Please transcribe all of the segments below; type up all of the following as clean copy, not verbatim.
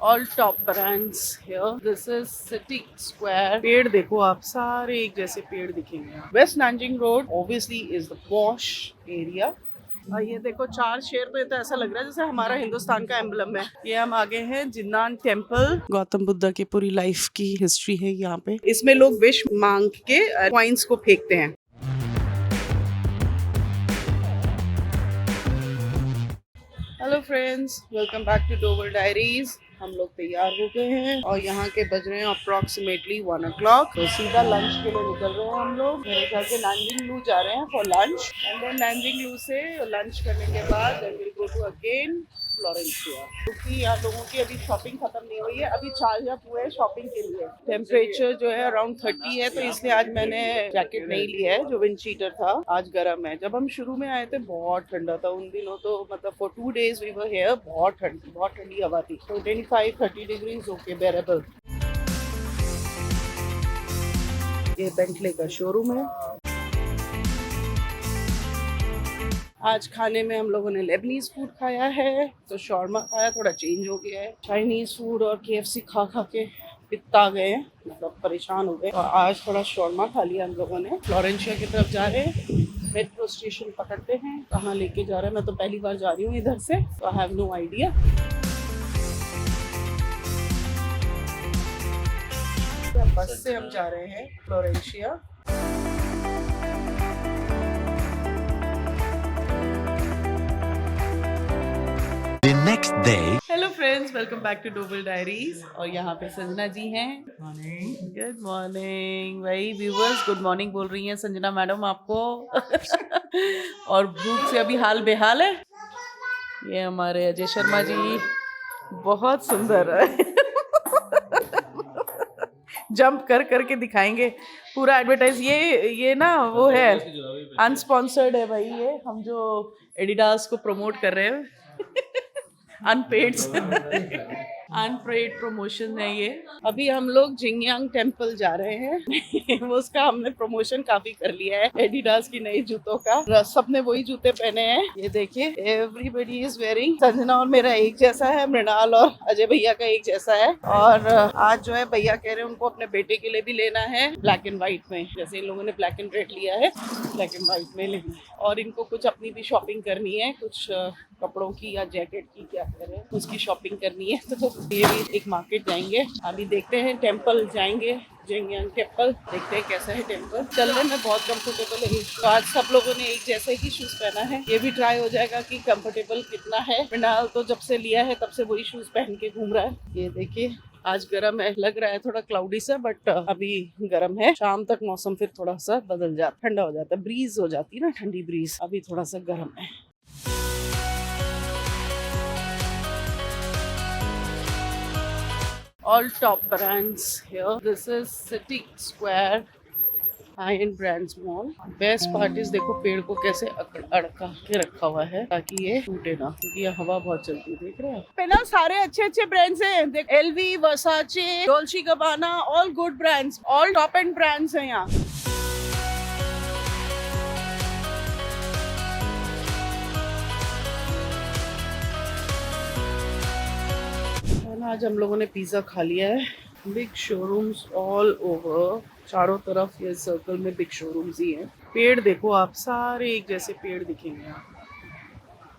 All top brands here. This is City Square. पेड़ देखो आप, सारे एक जैसे पेड़ दिखेंगे। West Nanjing Road obviously is the posh area. ये देखो चार शेर, तो ये तो ऐसा लग रहा है जैसे हमारा हिंदुस्तान का एम्बलम है। ये हम आगे हैं जिन्नान टेम्पल। गौतम बुद्धा की पूरी लाइफ की हिस्ट्री है यहाँ पे। इसमें लोग विश मांग के कॉइन्स को फेंकते हैं। Hello friends, welcome back to Dover Diaries. हम लोग तैयार हो गए हैं और यहाँ के बज रहे हैं अप्रॉक्सीमेटली 1 o'clock। तो सीधा लंच के लिए निकल रहे हैं हम लोग। मेरे ख्याल से नानजिंग लू जा रहे हैं for lunch, and then Nanjing Lu से लंच करने के बाद then will go to again Florencia, क्योंकि यहाँ लोगों की अभी शॉपिंग खत्म नहीं हुई है। अभी चार्जअप हुए हैं शॉपिंग के लिए। टेम्परेचर जो है अराउंड 30 है, तो इसलिए आज मैंने जैकेट नहीं लिया है जो विंड शीटर था। आज गर्म है। जब हम शुरू में आए थे बहुत ठंडा था उन दिनों, तो मतलब for 2 days we were here. बहुत ठंडी हवा थी। तो 25-30 डिग्रीज ओके, बेरेबल। ये बेंटले का शोरूम है। आज खाने में हम लोगों ने लेबनीज फूड खाया है, तो शॉर्मा खाया, थोड़ा चेंज हो गया है। चाइनीज फूड और KFC खा के पित्ता गए हैं, मतलब परेशान हो गए। और आज थोड़ा शॉर्मा खा लिया हम लोगों ने। फ्लोरेंशिया की तरफ जा रहे हैं, मेट्रो स्टेशन पकड़ते हैं। कहाँ लेके जा रहे हैं, मैं तो पहली बार जा रही हूँ इधर से, तो आई हैव नो आइडिया। बस से हम जा रहे हैं Florencia. The next day. Hello friends, welcome back to Dobal diaries. और यहाँ पे संजना जी हैं। गुड मॉर्निंग भाई। व्यूवर्स गुड मॉर्निंग बोल रही हैं संजना मैडम आपको। और भूख से अभी हाल बेहाल है। ये हमारे अजय शर्मा जी बहुत सुंदर है। जंप कर के दिखाएंगे पूरा एडवर्टाइज। ये ना वो है, अनस्पॉन्सर्ड है भाई। ये हम जो एडिडास को प्रमोट कर रहे हैं, अनपेड प्रमोशन है ये। अभी हम लोग जिंगयांग टेम्पल जा रहे हैं। वो उसका हमने प्रमोशन काफी कर लिया है, एडिडास की नई जूतों का। सबने वही जूते पहने हैं। ये देखिए, एवरीबडी इज वेयरिंग। संजना और मेरा एक जैसा है, मृणाल और अजय भैया का एक जैसा है। और आज जो है भैया कह रहे हैं उनको अपने बेटे के लिए भी लेना है ब्लैक एंड व्हाइट में। जैसे इन लोगों ने ब्लैक एंड रेड लिया है, ब्लैक एंड व्हाइट में लेना है। और इनको कुछ अपनी भी शॉपिंग करनी है, कुछ कपड़ों की या जैकेट की, क्या करें, उसकी शॉपिंग करनी है। तो ये भी एक मार्केट जाएंगे। अभी देखते हैं, टेम्पल जाएंगे, जिंगयांग टेम्पल। देखते हैं कैसा है टेम्पल। चलने में बहुत कंफर्टेबल है। तो आज सब लोगों ने एक जैसे ही शूज पहना है। ये भी ट्राई हो जाएगा कि कंफर्टेबल कितना है। फिलहाल तो जब से लिया है तब से वही शूज पहन के घूम रहा है। ये देखिए, आज गर्म है, लग रहा है थोड़ा क्लाउडी सा, बट अभी गर्म है। शाम तक मौसम फिर थोड़ा सा बदल जाता, ठंडा हो जाता है। ब्रीज हो जाती है ना, ठंडी ब्रीज। अभी थोड़ा सा गर्म है। All top brands here. This is City Square high-end brands mall. Best part is देखो पेड़ को कैसे अड़का के रखा हुआ है ताकि ये टूटे ना, क्योंकि ये हवा बहुत चलती है। देख रहे हैं पे ना, सारे अच्छे ब्रांड्स हैं। देख, LV, Versace, Dolce & Gabbana, all good brands, all top end brands हैं यहाँ। आज हम लोगों ने पिज़्ज़ा खा लिया है। बिग शोरूम्स ऑल ओवर, चारों तरफ ये सर्कल में बिग शोरूम्स ही हैं। पेड़ देखो आप, सारे एक जैसे पेड़ दिखेंगे आप।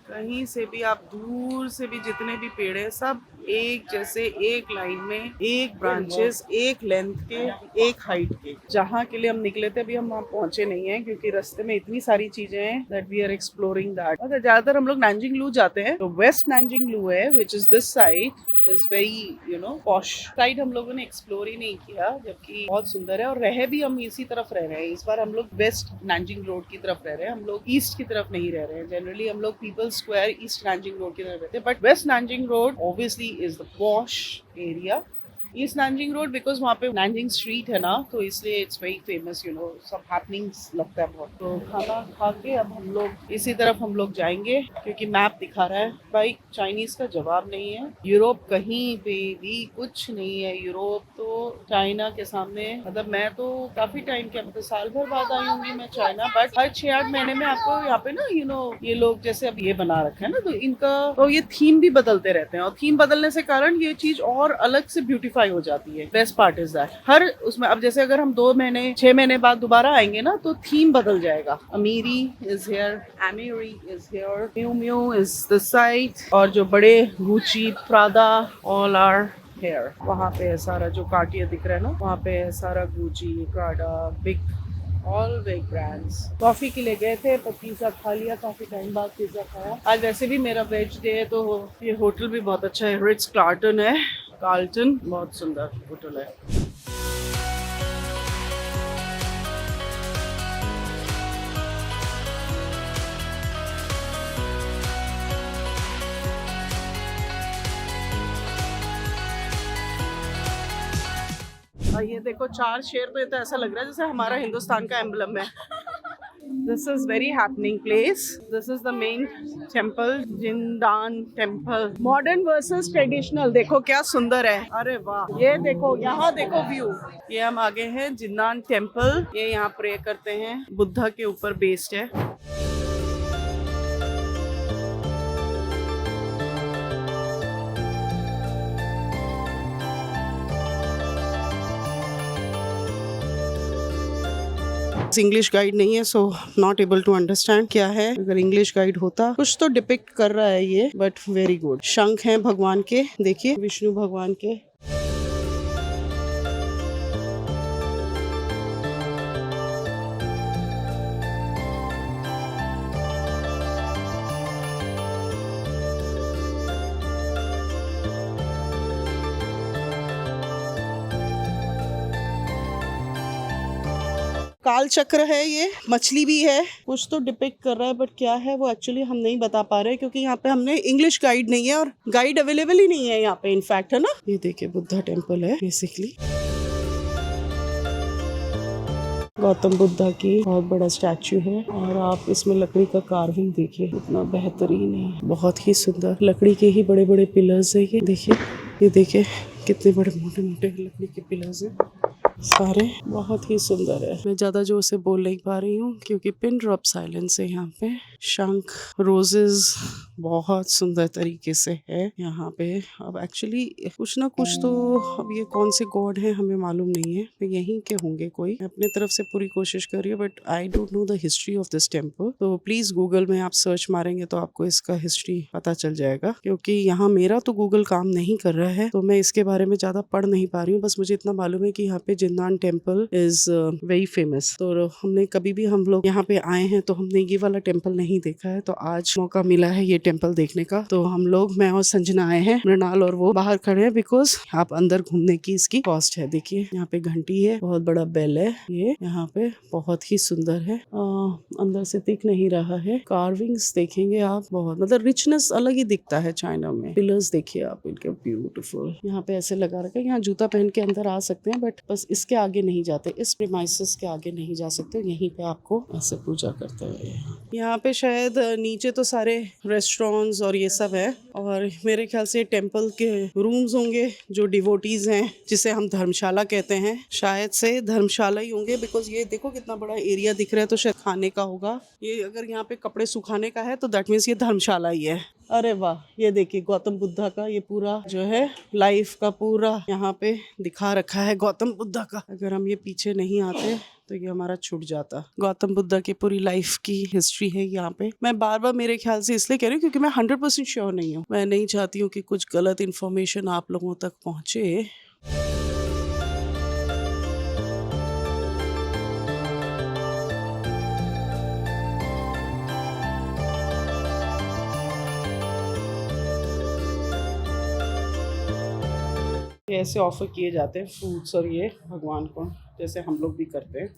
कहीं से भी आप, दूर से भी जितने भी पेड़ हैं, सब एक जैसे, एक लाइन में, एक ब्रांचेस, एक लेंथ के, एक हाइट के। जहाँ के लिए हम निकले थे अभी हम वहाँ पहुँचे नहीं हैं, क्योंकि रास्ते में इतनी सारी चीजें हैं that we are exploring that. अगर ज्यादातर हम लोग नानजिंग लू जाते हैं, तो वेस्ट नानजिंग लू है, which is this side, is very posh side. हम लोगों ने एक्सप्लोर ही नहीं किया, जबकि बहुत सुंदर है। और रह भी हम इसी तरफ रह रहे हैं। इस बार हम लोग वेस्ट नानजिंग रोड की तरफ रह रहे हैं, हम लोग ईस्ट की तरफ नहीं रह रहे हैं। जनरली हम लोग People's Square, East Nanjing Road की तरफ रहते हैं, but West Nanjing Road obviously is the posh area. East Nanjing Road because वहाँ पे नैनजिंग स्ट्रीट है ना, तो इसलिए it's very famous, you know, सब हैपनिंग्स लगता है बहुत। तो खाना खा के अब हम लोग इसी तरफ हम लोग जाएंगे, क्योंकि मैप दिखा रहा है भाई चाइनीज का जवाब नहीं है। यूरोप कहीं पे भी कुछ नहीं है, यूरोप तो चाइना के सामने, मतलब मैं तो काफी टाइम के, मतलब साल भर बाद आई होंगी मैं चाइना, बट हर 6-8 महीने में आपको यहाँ पे ना, यू नो, ये लोग जैसे अब ये बना रखा है ना, तो इनका तो ये थीम भी बदलते रहते हैं, और थीम बदलने से कारण ये चीज और अलग से ब्यूटीफाई हो जाती है। बेस्ट पार्ट इज दैट हर उसमें, अब जैसे अगर हम 2 महीने 6 महीने बाद दोबारा आएंगे ना, तो थीम बदल जाएगा। अमीरी इज हियर, अमीरी is here, mu mu is the site, और जो बड़े गुची, प्रादा, ऑल आर हेयर। वहाँ पे है सारा जो कार्टियर दिख रहा है ना, वहाँ पे है सारा Gucci, Prada, big, all big brands. Coffee के लिए गए थे, पर पिज्जा खा लिया, काफी टाइम बाद पिज्जा खाया। आज वैसे भी मेरा वेज डे है, तो ये होटल भी बहुत अच्छा है, रिट्स कार्लटन है, कार्लटन बहुत सुंदर होटल है। और ये देखो 4 शेर, तो ये तो ऐसा लग रहा है जैसे हमारा हिंदुस्तान का एम्बलम है। This is very happening place. This is the main temple, Jing'an temple. Modern versus traditional, देखो क्या सुंदर है, अरे वाह। ये देखो, यहाँ देखो व्यू। ये हम आगे हैं जिंदान टेम्पल, ये यहाँ प्रे करते हैं, बुद्धा के ऊपर बेस्ड है। इंग्लिश गाइड नहीं है, so not able to understand क्या है। अगर इंग्लिश गाइड होता, कुछ तो डिपिक्ट कर रहा है ये, बट वेरी गुड। शंख हैं भगवान के, देखिए विष्णु भगवान के। काल चक्र है, ये मछली भी है, कुछ तो डिपिक्ट कर रहा है, बट क्या है वो एक्चुअली हम नहीं बता पा रहे, क्योंकि यहाँ पे हमने इंग्लिश गाइड नहीं है, और गाइड अवेलेबल ही नहीं है यहाँ पे इनफैक्ट, है ना। ये देखिए बुद्धा टेम्पल है बेसिकली। गौतम बुद्धा की बहुत बड़ा स्टैचू है, और आप इसमें लकड़ी का कार्विंग देखिए, इतना बेहतरीन है, बहुत ही सुंदर। लकड़ी के ही बड़े बड़े पिलर्स है ये देखिए, ये देखिए कितने बड़े मोटे मोटे लकड़ी के पिलर्स हैं, सारे बहुत ही सुंदर है। मैं ज़्यादा जोर से बोल नहीं पा रही हूँ, क्योंकि पिन ड्रॉप साइलेंस है यहाँ पे। शंख, रोजेस बहुत सुंदर तरीके से है यहाँ पे। अब एक्चुअली कुछ ना कुछ तो, अब ये कौन से गॉड हैं हमें मालूम नहीं है, तो यहीं के होंगे कोई। मैं अपने तरफ से पूरी कोशिश कर रही हूँ, but I don't know the history of this temple. तो प्लीज गूगल में आप सर्च मारेंगे तो आपको इसका हिस्ट्री पता चल जाएगा, क्योंकि यहाँ मेरा तो गूगल काम नहीं कर रहा है, तो मैं इसके बारे में ज्यादा पढ़ नहीं पा रही हूँ। बस मुझे इतना मालूम है कि यहाँ पे जिंदान टेम्पल इज वेरी फेमस। तो हमने कभी भी हम लोग यहाँ पे आए हैं तो हमने ये वाला टेम्पल नहीं देखा है, तो आज मौका मिला है ये टेम्पल देखने का। तो हम लोग, मैं और संजना आए हैं, मृणाल और वो बाहर खड़े हैं, बिकॉज आप अंदर घूमने की इसकी कॉस्ट है। देखिए यहाँ पे घंटी है, बहुत बड़ा बेल है, ये यहाँ पे बहुत ही सुंदर है। अंदर से दिख नहीं रहा है। कार्विंग्स देखेंगे आप, बहुत मतलब रिचनेस अलग ही दिखता है चाइना में। पिलर्स देखिए आप, इनके ब्यूटीफुल। यहाँ पे ऐसे लगा रखा है, यहाँ जूता पहन के अंदर आ सकते हैं, बट बस इसके आगे नहीं जाते, इस प्रीमाइसेस के आगे नहीं जा सकते। यहीं पे आपको ऐसे पूजा करते हुए। यहाँ पे शायद नीचे तो सारे रेस्टोरेंट्स और ये सब है, और मेरे ख्याल से टेम्पल के रूम्स होंगे जो डिवोटीज हैं, जिसे हम धर्मशाला कहते हैं, शायद से धर्मशाला ही होंगे। बिकॉज ये देखो कितना बड़ा एरिया दिख रहा है, तो शायद खाने का होगा। ये अगर यहाँ पे कपड़े सुखाने का है तो दैट मीन्स ये धर्मशाला ही है। अरे वाह, ये देखिए गौतम बुद्धा का ये पूरा जो है लाइफ का पूरा यहाँ पे दिखा रखा है गौतम बुद्धा का। अगर हम ये पीछे नहीं आते तो ये हमारा छूट जाता। गौतम बुद्धा की पूरी लाइफ की हिस्ट्री है यहाँ पे। मैं बार बार मेरे ख्याल से इसलिए कह रही हूँ क्योंकि मैं 100% श्योर नहीं हूँ। मैं नहीं चाहती हूँ कि कुछ गलत इन्फॉर्मेशन आप लोगों तक पहुँचे। ऐसे ऑफर किए जाते हैं फ्रूट्स और ये भगवान को। जैसे हम लोग भी करते हैं।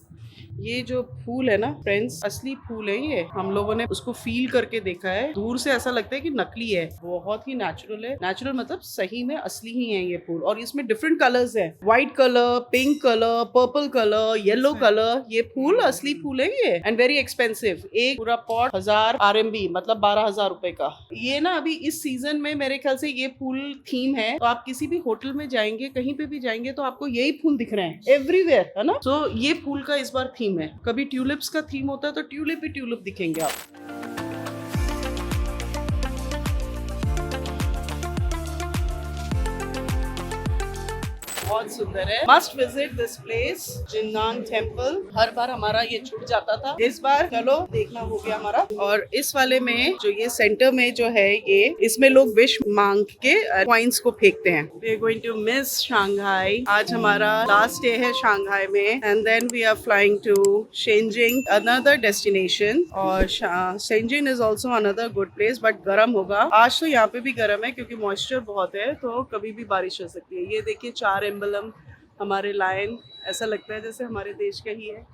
ये जो फूल है ना फ्रेंड्स, असली फूल है ये। हम लोगों ने उसको फील करके देखा है, दूर से ऐसा लगता है कि नकली है, बहुत ही नेचुरल है। नेचुरल मतलब सही में असली ही है ये फूल। और इसमें डिफरेंट कलर्स है, white colour, pink colour, purple colour, yellow colour. ये फूल असली फूल है ये, एंड वेरी एक्सपेंसिव। एक पूरा पॉट 1000 RMB मतलब 12,000 रुपए का। ये ना अभी इस सीजन में मेरे ख्याल से ये फूल थीम है, तो आप किसी भी होटल में जाएंगे, कहीं पे भी जाएंगे, तो आपको यही फूल दिख रहे हैं एवरीवेयर, है ना। तो ये फूल का इस बार थीम है। कभी ट्यूलिप्स का थीम होता है तो ट्यूलिप ही ट्यूलिप दिखेंगे आप। बहुत सुंदर है, must visit this place, Jing'an temple. हर बार हमारा ये छूट जाता था, इस बार चलो देखना हो गया हमारा। और इस वाले में जो ये सेंटर में जो है, ये इसमें लोग विश मांग के कॉइन्स को फेंकते हैं। We are going to miss Shanghai. आज हमारा लास्ट डे है शंघाई में, and then we are flying to Shenzhen, another destination. और Shenzhen is also another good place, but गर्म होगा आज। तो यहाँ पे भी गर्म है क्योंकि मॉइस्चर बहुत है, तो कभी भी बारिश हो सकती है। ये देखिए 4 एम्बलम हमारे लायन, ऐसा लगता है जैसे हमारे देश का ही है।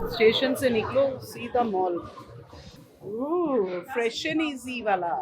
स्टेशन से निकलो सीधा मॉल, फ्रेश एंड इजी वाला।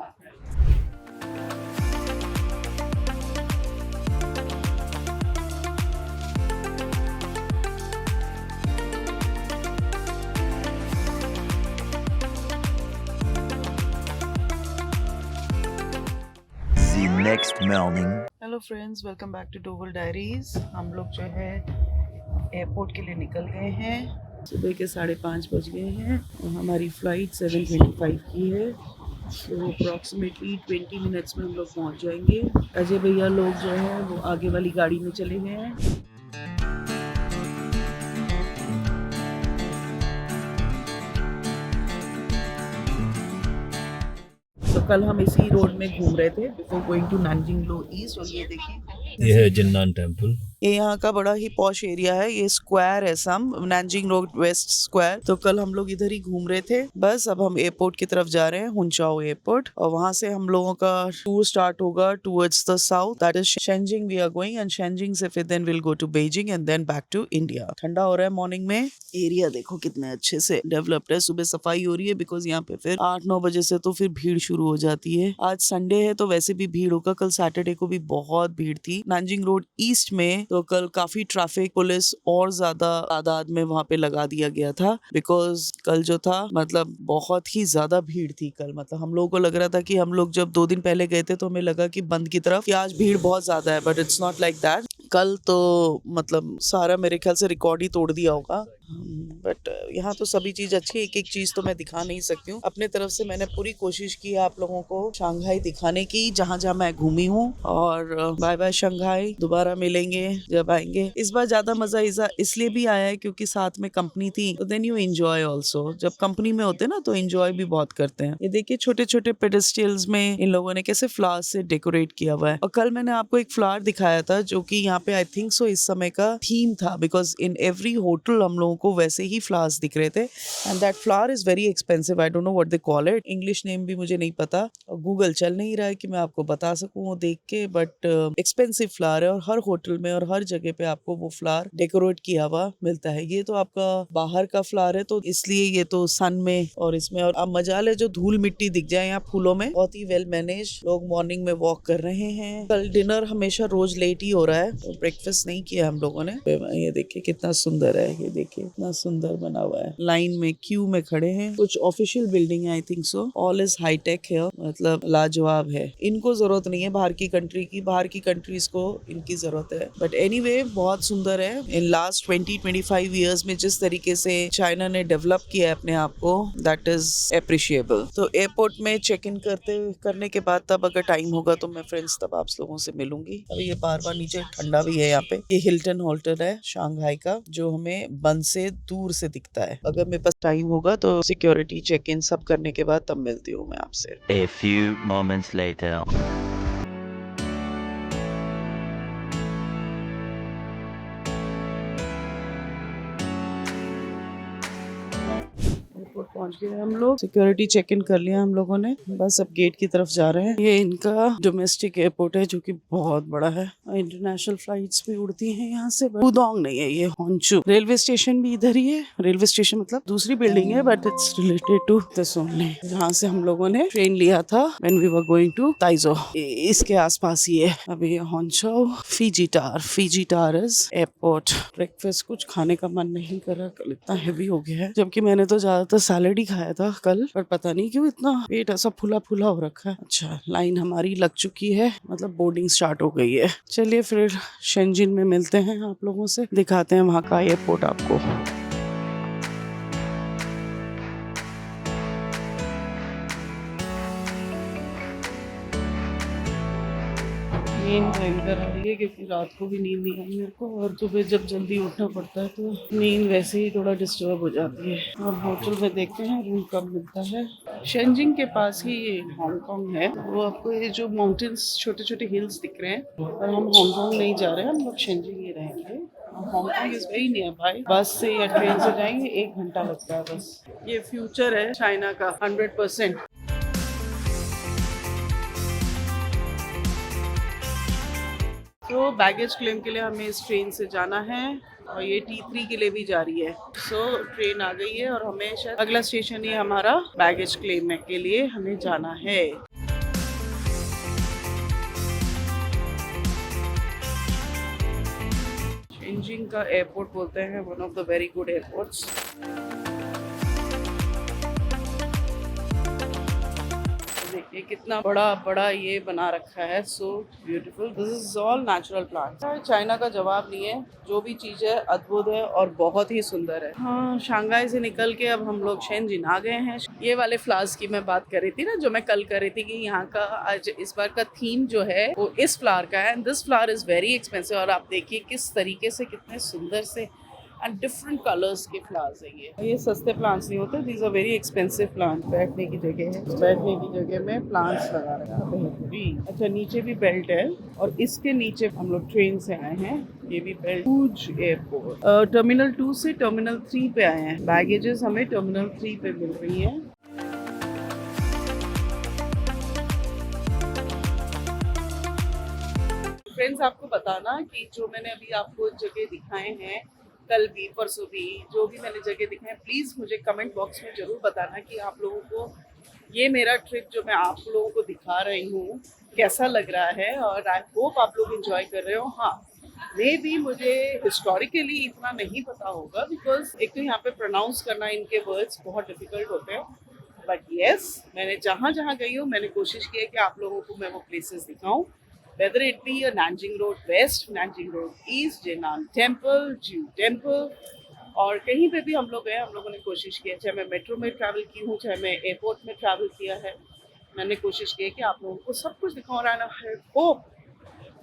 The next morning. Hello friends, welcome back to Doval Diaries. हम लोग जो है एयरपोर्ट के लिए निकल गए हैं। सुबह के 5:30 बज गए हैं और हमारी फ़्लाइट 7:25 की है। तो अप्रॉक्सीमेटली 20 मिनट्स में हम लोग पहुंच जाएंगे। अजय भैया लोग जो है वो आगे वाली गाड़ी में चले गए हैं। तो कल हम इसी रोड में घूम रहे थे before going to Nanjing road east. और ये देखिए, ये है जिन्नान टेम्पल। ये यहाँ का बड़ा ही पॉश एरिया है। ये स्क्वायर है सम, नानजिंग रोड वेस्ट स्क्वायर। तो कल हम लोग इधर ही घूम रहे थे। बस अब हम एयरपोर्ट की तरफ जा रहे हैं, हुनचाओ एयरपोर्ट, और वहाँ से हम लोगों का टूर स्टार्ट होगा towards the south, that is Shenzhen we are going, and Shenzhen से फिर then will go to Beijing and then back to India. ठंडा हो रहा है मॉर्निंग में। एरिया देखो कितने अच्छे से डेवलप्ड है। सुबह सफाई हो रही है बिकॉज यहाँ पे फिर 8-9 बजे से तो फिर भीड़ शुरू हो जाती है। आज संडे है तो वैसे भी भीड़ होगा, कल सैटरडे को भी बहुत भीड़ थी नानजिंग रोड ईस्ट में। तो कल काफी ट्रैफिक, पुलिस और ज्यादा तादाद में वहाँ पे लगा दिया गया था बिकॉज कल जो था मतलब बहुत ही ज्यादा भीड़ थी कल। मतलब हम लोगों को लग रहा था कि हम लोग जब 2 दिन पहले गए थे तो हमें लगा कि बंद की तरफ, कि आज भीड़ बहुत ज्यादा है, but it's not like that. कल तो मतलब सारा मेरे ख्याल से रिकॉर्ड ही तोड़ दिया होगा। बट यहाँ तो सभी चीज अच्छी है, एक एक चीज तो मैं दिखा नहीं सकती हूँ। अपने तरफ से मैंने पूरी कोशिश की है आप लोगों को शंघाई दिखाने की, जहाँ जहाँ मैं घूमी हूँ। और बाय बाय शंघाई, दोबारा मिलेंगे जब आएंगे। इस बार ज्यादा मजा इसलिए भी आया है क्योंकि साथ में कंपनी थी, तो देन यू एंजॉय ऑल्सो। जब कंपनी में होते ना तो एंजॉय भी बहुत करते हैं। ये देखिए छोटे छोटे पेडेस्टल्स में इन लोगों ने कैसे फ्लावर्स से डेकोरेट किया हुआ है। और कल मैंने आपको एक फ्लावर दिखाया था जो कि यहाँ पे आई थिंक सो इस समय का थीम था, बिकॉज इन एवरी होटल हम लोगों को वैसे ही फ्लावर्स दिख रहे थे। And that flower is very expensive, I don't know what they call it, English name भी मुझे नहीं पता और गूगल चल नहीं रहा है कि मैं आपको बता सकूं वो देख के। बट एक्सपेंसिव फ्लावर है और हर होटल में और हर जगह पे आपको वो फ्लावर डेकोरेट किया हुआ मिलता है। ये तो आपका बाहर का फ्लावर है तो इसलिए ये तो सन में और इसमें, और अब मजाल है जो धूल मिट्टी दिख जाए यहाँ फूलों में। बहुत ही वेल मैनेज। लोग मॉर्निंग में वॉक कर रहे हैं। कल डिनर हमेशा रोज लेट ही हो रहा है, तो ब्रेकफास्ट नहीं किया हम लोगों ने। ये देखिए कितना सुंदर है, ये देखिए कितना सुंदर बना हुआ है। लाइन में क्यू में खड़े हैं। कुछ ऑफिशियल बिल्डिंग है I think so. All is hi-tech है, मतलब लाजवाब है। इनको जरूरत नहीं है बाहर की कंट्री की, बाहर की कंट्रीज को इनकी जरूरत है। बट एनीवे बहुत सुंदर है। इन लास्ट 20-25 ईयर्स में जिस तरीके से चाइना ने डेवलप किया है अपने आप को, दैट इज एप्रिशिएबल। तो एयरपोर्ट में चेक इन करने के बाद तब अगर टाइम होगा तो मैं फ्रेंड्स तब आप लोगों से मिलूंगी। अभी ये बार नीचे ठंडा भी है यहाँ पे। ये हिल्टन होटल है शंघाई का जो हमें बंद से दूर से दिखता है। अगर मेरे पास टाइम होगा तो सिक्योरिटी चेक इन सब करने के बाद तब मिलती हूँ मैं आपसे। A few moments later. Airport पहुंच गए हम लोग। सिक्योरिटी चेक इन कर लिया हम लोगों ने, बस अब गेट की तरफ जा रहे हैं। ये इनका डोमेस्टिक एयरपोर्ट है जो कि बहुत बड़ा है। इंटरनेशनल फ्लाइट्स भी उड़ती हैं यहाँ से। पुडोंग नहीं है, ये होंचू। रेलवे स्टेशन भी इधर ही है। रेलवे स्टेशन मतलब दूसरी बिल्डिंग है, but it's related to this only, जहाँ से हम लोगों ने ट्रेन लिया था when we were going to Taizhou. इसके आसपास ही है। अभी होंचो फीजी टार इज एयरपोर्ट। ब्रेकफास्ट कुछ खाने का मन नहीं कर रहा, कल इतना हेवी हो गया है, जबकि मैंने तो ज्यादातर सैलेड ही खाया था कल, पर पता नहीं क्यों इतना पेट ऐसा फुला फुला हो रखा है। अच्छा, लाइन हमारी लग चुकी है, मतलब बोर्डिंग स्टार्ट हो गई है। चलिए फिर शेंजिन में मिलते हैं, आप लोगों से दिखाते हैं वहाँ का एयरपोर्ट आपको। नींद भयंकर आ रही है क्योंकि रात को भी नींद नहीं आई मेरे को, और सुबह जब जल्दी उठना पड़ता है तो नींद वैसे ही थोड़ा डिस्टर्ब हो जाती है। और होटल में देखते हैं रूम कब मिलता है। शेंजिंग के पास ही ये हांगकांग है। वो आपको ये जो माउंटेन्स, छोटे छोटे हिल्स दिख रहे हैं, और हम हांगकांग नहीं जा रहे हैं, हम लोग शेंजिंग ही रहेंगे। Hong Kong is very near by. बस से या ट्रेन से जाएंगे 1 घंटा लगता है बस। ये फ्यूचर है चाइना का 100%। तो बैगेज क्लेम के लिए हमें इस ट्रेन से जाना है, और ये T3 के लिए भी जा रही है। ट्रेन आ गई है और हमें शायद अगला स्टेशन ही हमारा बैगेज क्लेम के लिए हमें जाना है। शेंजिंग का एयरपोर्ट बोलते हैं one of the very good airports. देखिए कितना बड़ा ये बना रखा है, so beautiful. This is all natural plants. China का जवाब नहीं है, जो भी चीज है अद्भुत है और बहुत ही सुंदर है। हाँ, शंघाई से निकल के अब हम लोग शेंजिन आ गए हैं। ये वाले फ्लावर्स की मैं बात कर रही थी ना, जो मैं कल कर रही थी कि यहाँ का आज इस बार का थीम जो है वो इस फ्लावर का है, and this flower is very expensive. और आप देखिए किस तरीके से, कितने सुंदर से एंड डिफरेंट कलर्स के फ्लावर्स हैं। ये सस्ते प्लांट्स नहीं होते, these are very expensive plant. बैठने की जगह है, बैठने की जगह में प्लांट्स लगा रखा है। अच्छा, नीचे भी बेल्ट है, और इसके नीचे हम लोग ट्रेन से आए हैं। ये भी बेल्ट। Whose airport. टर्मिनल 2 से टर्मिनल 3 पे आए हैं। बैगेजेस हमें टर्मिनल 3 पे मिल रही है। फ्रेंड्स, आपको बताना कि जो मैंने अभी आपको जगह दिखाए हैं, कल भी परसों भी जो भी मैंने जगह दिखाए हैं, प्लीज़ मुझे कमेंट बॉक्स में ज़रूर बताना कि आप लोगों को ये मेरा ट्रिप जो मैं आप लोगों को दिखा रही हूँ कैसा लग रहा है, और आई होप आप लोग एंजॉय कर रहे हो। हाँ, मे भी मुझे हिस्टोरिकली इतना नहीं पता होगा, बिकॉज एक तो यहाँ पे प्रोनाउंस करना इनके वर्ड्स बहुत डिफिकल्ट होते हैं, बट येस, मैंने जहाँ जहाँ गई हूँ मैंने कोशिश की है कि आप लोगों को मैं वो प्लेसेस दिखाऊँ। Whether it be a Nanjing Road West, Nanjing Road East, Jinan Temple, Jiu Temple, और कहीं पे भी हम लोग गए, हम लोगों ने कोशिश की है। चाहे मैं मेट्रो में ट्रैवल की हूँ, चाहे मैं एयरपोर्ट में ट्रैवल किया है, मैंने कोशिश की है कि आप लोगों को सब कुछ दिखाऊँ।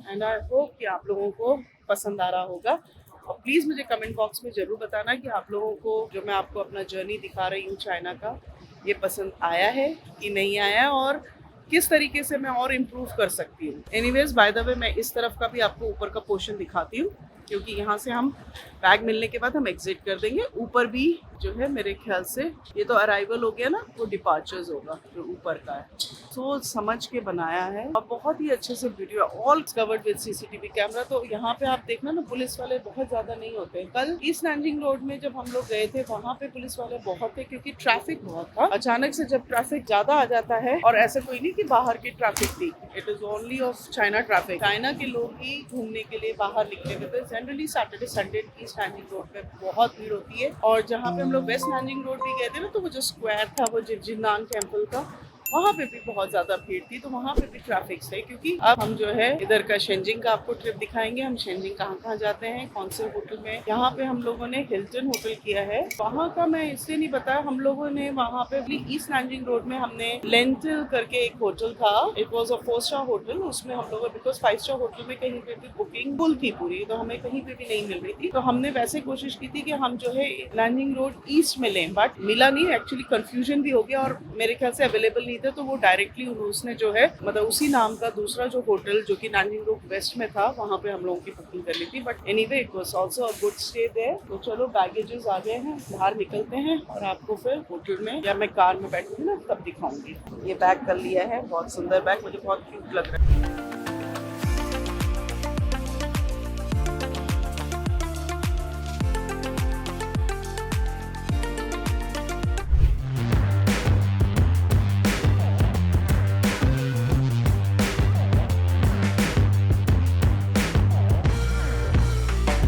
एंड आई होप कि आप लोगों को पसंद आ रहा होगा। और प्लीज़ मुझे कमेंट बॉक्स में ज़रूर बताना कि आप लोगों को जो मैं आपको अपना जर्नी दिखा रही हूँ चाइना का, ये पसंद आया है कि नहीं आया, और किस तरीके से मैं और इम्प्रूव कर सकती हूँ। एनीवेज, बाय द वे, मैं इस तरफ का भी आपको ऊपर का पोर्शन दिखाती हूँ, क्योंकि यहाँ से हम बैग मिलने के बाद हम एग्जिट कर देंगे। ऊपर भी जो है मेरे ख्याल से ये तो अराइवल हो गया ना, वो डिपार्चर्स होगा जो ऊपर का है। सोच समझ के बनाया है और बहुत ही अच्छे से video, all covered with CCTV camera. तो यहाँ पे आप देखना ना, पुलिस वाले बहुत ज्यादा नहीं होते। कल ईस्ट नैनजिंग रोड में जब हम लोग गए थे, वहाँ पे पुलिस वाले बहुत थे, क्योंकि ट्रैफिक बहुत था। अचानक से जब ट्रैफिक ज्यादा आ जाता है, और ऐसा कोई नहीं कि बाहर की ट्रैफिक थी, it is only of China traffic. China के लोग ही घूमने के लिए बाहर निकले हुए थे। Generally Saturday Sunday east Nanjing road पे बहुत भीड़ होती है। और जहाँ पे हम लोग वेस्ट नैनजिंग रोड भी गए थे ना, तो वो जो स्क्वायर था, वो जिन्नांग टेम्पल का, वहाँ पे भी बहुत ज़्यादा भीड़ थी, तो वहाँ पे भी ट्रैफिक है। क्योंकि अब हम जो है इधर का शेंजिंग का आपको ट्रिप दिखाएंगे। हम शेंजिंग कहाँ जाते हैं, कौन से होटल में। यहाँ पे हम लोगों ने हिल्टन होटल किया है। वहाँ का मैं इसलिए नहीं बताया, हम लोगों ने वहाँ पे ईस्ट नैनजिंग रोड में हमने लेंटिल करके एक होटल था, इट वॉज अ 4-स्टार होटल। उसमें हम लोग, बिकॉज 5-स्टार होटल में कहीं पे भी बुकिंग फुल थी पूरी, तो हमें कहीं पे भी नहीं मिल रही थी। तो हमने वैसे कोशिश की थी कि हम जो है नैनजिंग रोड ईस्ट में लें, बट मिला नहीं। एक्चुअली कंफ्यूजन भी हो गया, और मेरे ख्याल से अवेलेबल नहीं थे तो वो डायरेक्टली उसने जो है मतलब उसी नाम का दूसरा जो होटल जो कि नानजिंग रोड वेस्ट में था वहाँ पे हम लोगों की बुकिंग कर ली थी। But anyway it was also a good stay there. तो चलो बैगेजेस आ गए हैं, बाहर निकलते हैं और आपको फिर होटल में या मैं कार में बैठूंगी ना तब दिखाऊंगी। ये बैग कर लिया है, बहुत सुंदर बैग, मुझे बहुत क्यूट लग रहा है।